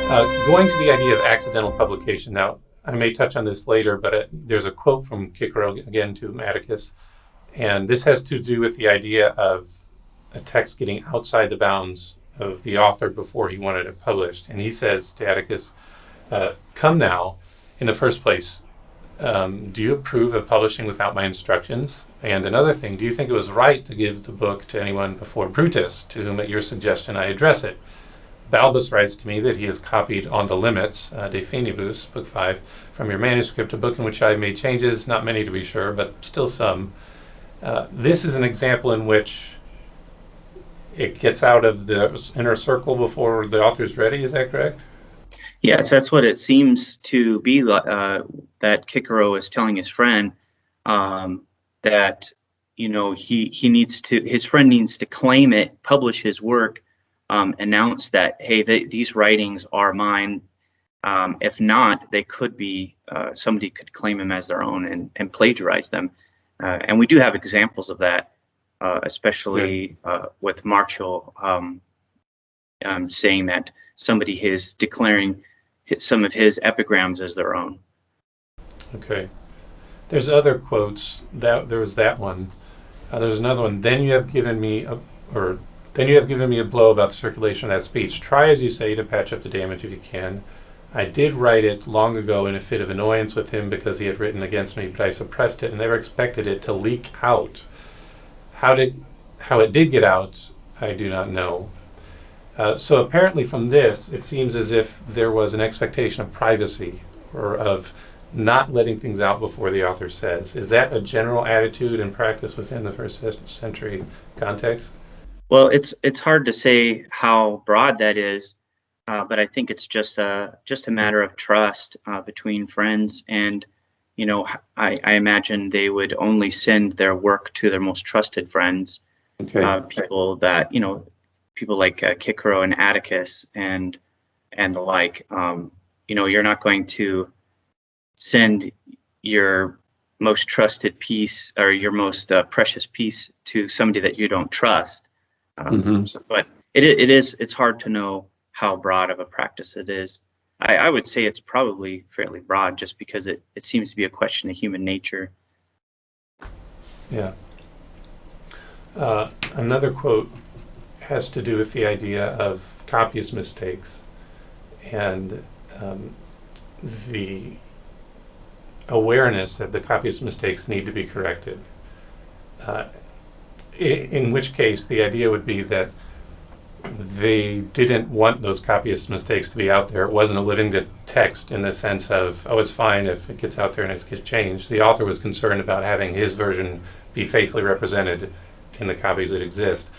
Going to the idea of accidental publication, now I may touch on this later, but there's a quote from Cicero again to Atticus, and this has to do with the idea of a text getting outside the bounds of the author before he wanted it published. And he says to Atticus, come now, in the first place, do you approve of publishing without my instructions? And another thing, do you think it was right to give the book to anyone before Brutus, to whom at your suggestion I address it? Balbus writes to me that he has copied On the Limits, De Finibus, Book 5, from your manuscript, a book in which I made changes, not many to be sure, but still some. This is an example in which it gets out of the inner circle before the author's ready, is that correct? Yes, that's what it seems to be, that Cicero is telling his friend, that he needs to, his friend needs to claim it, publish his work, announce that, hey, these writings are mine. If not, they could be, somebody could claim them as their own and plagiarize them. And we do have examples of that, especially with Martial saying that somebody is declaring some of his epigrams as their own. Okay. There's other quotes. There was that one. There's another one. Then you have given me a blow about the circulation of that speech. Try, as you say, to patch up the damage if you can. I did write it long ago in a fit of annoyance with him because he had written against me, but I suppressed it and never expected it to leak out. How it did get out, I do not know. So apparently from this, it seems as if there was an expectation of privacy or of not letting things out before the author says. Is that a general attitude and practice within the first century context? Well, it's hard to say how broad that is, but I think it's just a matter of trust between friends. And I imagine they would only send their work to their most trusted friends, people that people like Cicero and Atticus and the like. You're not going to send your most trusted piece or your most precious piece to somebody that you don't trust. But it's hard to know how broad of a practice it is. I would say it's probably fairly broad, just because it seems to be a question of human nature. Yeah. Another quote has to do with the idea of copyist mistakes and the awareness that the copyist mistakes need to be corrected. In which case, the idea would be that they didn't want those copyist mistakes to be out there. It wasn't a living text in the sense of, oh, it's fine if it gets out there and it gets changed. The author was concerned about having his version be faithfully represented in the copies that exist.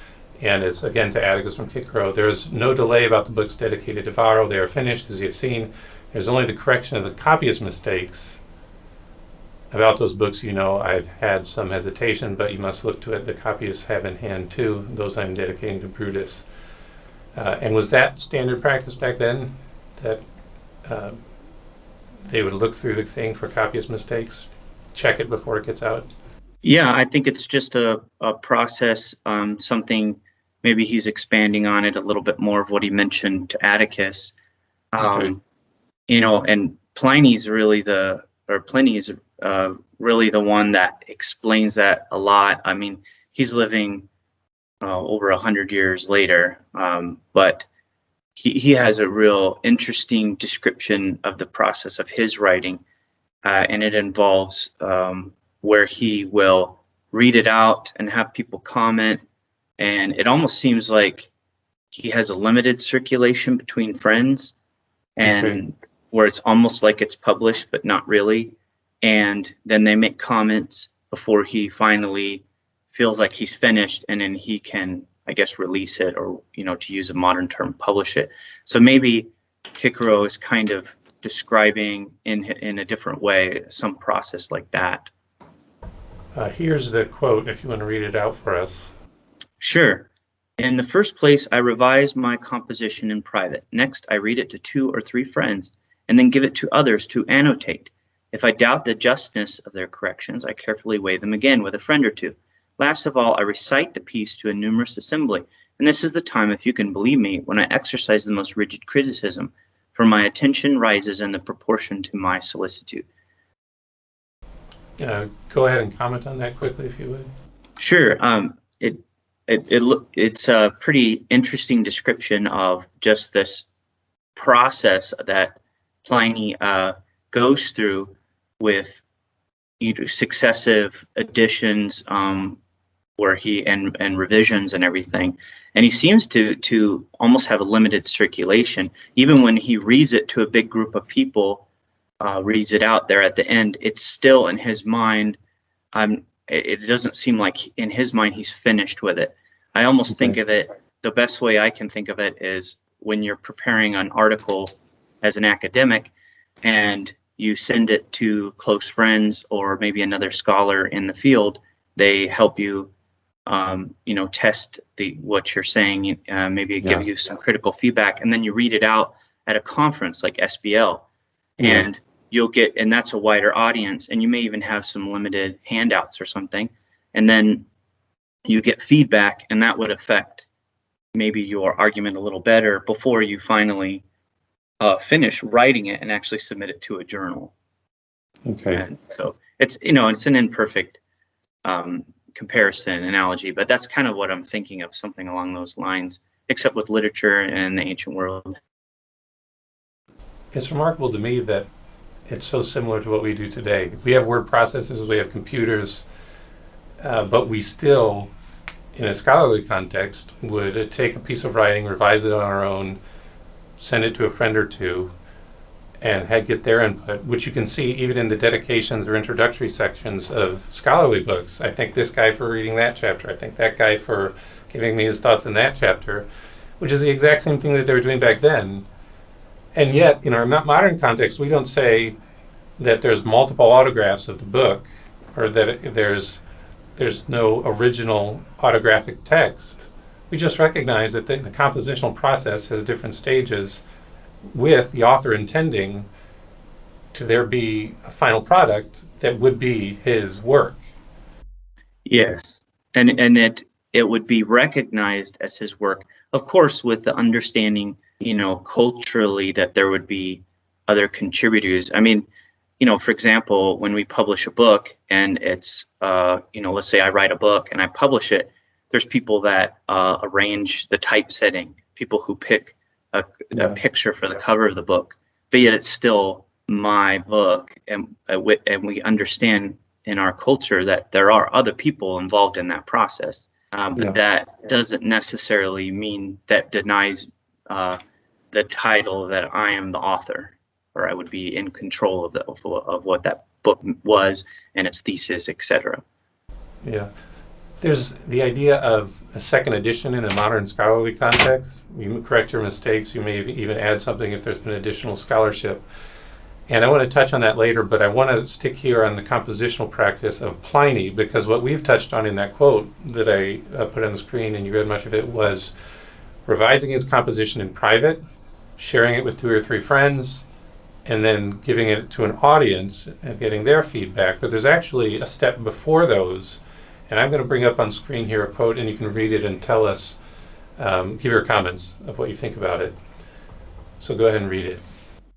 And it's, again, to Atticus from Cicero, there's no delay about the books dedicated to Varro. They are finished, as you've seen. There's only the correction of the copyist mistakes. About those books, I've had some hesitation, but you must look to it. The copyists have in hand, too, those I'm dedicating to Brutus. And was that standard practice back then, that they would look through the thing for copyist mistakes, check it before it gets out? Yeah, I think it's just a process, something, maybe he's expanding on it a little bit more of what he mentioned to Atticus. And Pliny is really the one that explains that a lot. I mean, he's living over 100 years later, but he has a real interesting description of the process of his writing, and it involves where he will read it out and have people comment, and it almost seems like he has a limited circulation between friends, and where it's almost like it's published but not really, and then they make comments before he finally feels like he's finished, and then he can, I guess, release it, or to use a modern term, publish it. So maybe Cicero is kind of describing in a different way some process like that. Here's the quote, if you want to read it out for us. Sure. In the first place, I revise my composition in private. Next, I read it to 2 or 3 friends, and then give it to others to annotate. If I doubt the justness of their corrections, I carefully weigh them again with a friend or 2. Last of all, I recite the piece to a numerous assembly, and this is the time, if you can believe me, when I exercise the most rigid criticism. for my attention rises in the proportion to my solicitude. Go ahead and comment on that quickly, if you would. Sure. It's a pretty interesting description of just this process that Pliny goes through with successive editions, where he and revisions and everything, and he seems to almost have a limited circulation. Even when he reads it to a big group of people, reads it out there at the end, it's still in his mind. It doesn't seem like in his mind he's finished with it. I almost think of it, the best way I can think of it is when you're preparing an article as an academic and you send it to close friends or maybe another scholar in the field. They help you, test what you're saying, maybe give you some critical feedback, and then you read it out at a conference like SBL, and you'll get, and that's a wider audience, and you may even have some limited handouts or something, and then you get feedback, and that would affect maybe your argument a little better before you finally finish writing it and actually submit it to a journal. Okay. And so it's it's an imperfect comparison analogy, but that's kind of what I'm thinking of, something along those lines, except with literature and the ancient world. It's remarkable to me that it's so similar to what we do today. We have word processors, we have computers, but we still, in a scholarly context, would take a piece of writing, revise it on our own, send it to a friend or two, and get their input, which you can see even in the dedications or introductory sections of scholarly books. I thank this guy for reading that chapter. I thank that guy for giving me his thoughts in that chapter, which is the exact same thing that they were doing back then. And yet, in our modern context, we don't say that there's multiple autographs of the book, or that there's no original autographic text. We just recognize that the compositional process has different stages, with the author intending to there be a final product that would be his work. Yes, and it would be recognized as his work, of course, with the understanding, culturally, that there would be other contributors. I mean, for example, when we publish a book and it's, let's say I write a book and I publish it, there's people that arrange the typesetting, people who pick a picture for the cover of the book, but yet it's still my book, and we understand in our culture that there are other people involved in that process. But that doesn't necessarily mean that denies the title that I am the author, or I would be in control of what that book was and its thesis, etc. Yeah. There's the idea of a second edition in a modern scholarly context. You correct your mistakes. You may even add something if there's been additional scholarship. And I want to touch on that later, but I want to stick here on the compositional practice of Pliny, because what we've touched on in that quote that I put on the screen, and you read much of it, was revising his composition in private, sharing it with 2 or 3 friends, and then giving it to an audience and getting their feedback. But there's actually a step before those. And I'm going to bring up on screen here a quote, and you can read it and tell us, give your comments of what you think about it. So go ahead and read it.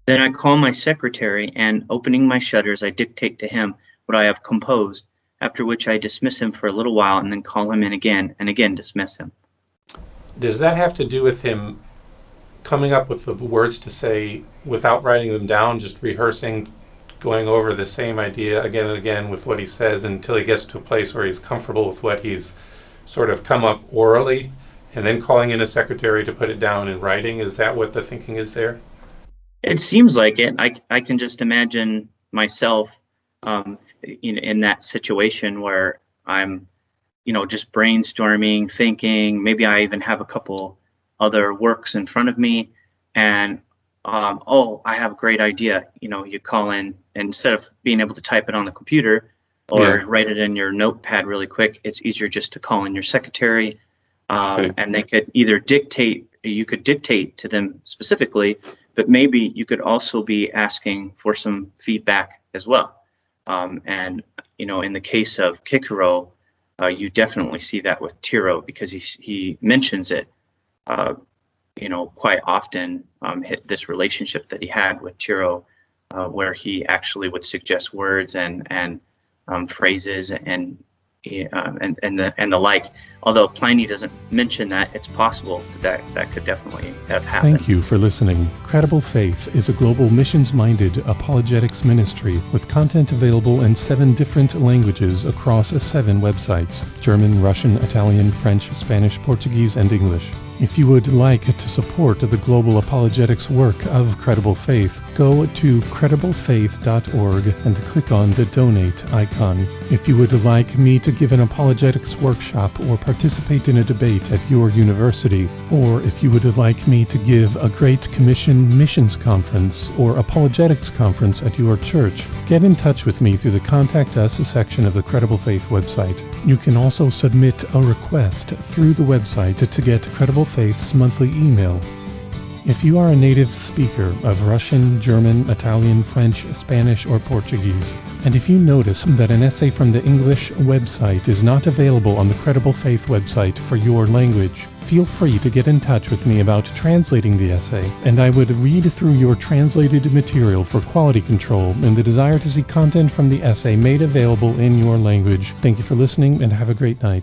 Then I call my secretary, and opening my shutters, I dictate to him what I have composed, after which I dismiss him for a little while and then call him in again and again dismiss him. Does that have to do with him coming up with the words to say without writing them down, just rehearsing, going over the same idea again and again with what he says until he gets to a place where he's comfortable with what he's sort of come up orally, and then calling in a secretary to put it down in writing? Is that what the thinking is there? It seems like it. I can just imagine myself in that situation where I'm, just brainstorming, thinking, maybe I even have a couple other works in front of me, and I have a great idea. You call in, and instead of being able to type it on the computer or write it in your notepad really quick, it's easier just to call in your secretary, and they could either dictate, you could dictate to them specifically, but maybe you could also be asking for some feedback as well. And in the case of Cicero, you definitely see that with Tiro, because he mentions it quite often hit this relationship that he had with Tiro, where he actually would suggest words and phrases and the like. Although Pliny doesn't mention that, it's possible that could definitely have happened. Thank you for listening. Credible Faith is a global missions-minded apologetics ministry with content available in 7 different languages across 7 websites: German, Russian, Italian, French, Spanish, Portuguese, and English. If you would like to support the global apologetics work of Credible Faith, go to crediblefaith.org and click on the donate icon. If you would like me to give an apologetics workshop or participate in a debate at your university, or if you would like me to give a Great Commission missions conference or apologetics conference at your church, get in touch with me through the Contact Us section of the Credible Faith website. You can also submit a request through the website to get Credible Faith's monthly email. If you are a native speaker of Russian, German, Italian, French, Spanish, or Portuguese, and if you notice that an essay from the English website is not available on the Credible Faith website for your language, feel free to get in touch with me about translating the essay, and I would read through your translated material for quality control and the desire to see content from the essay made available in your language. Thank you for listening, and have a great night.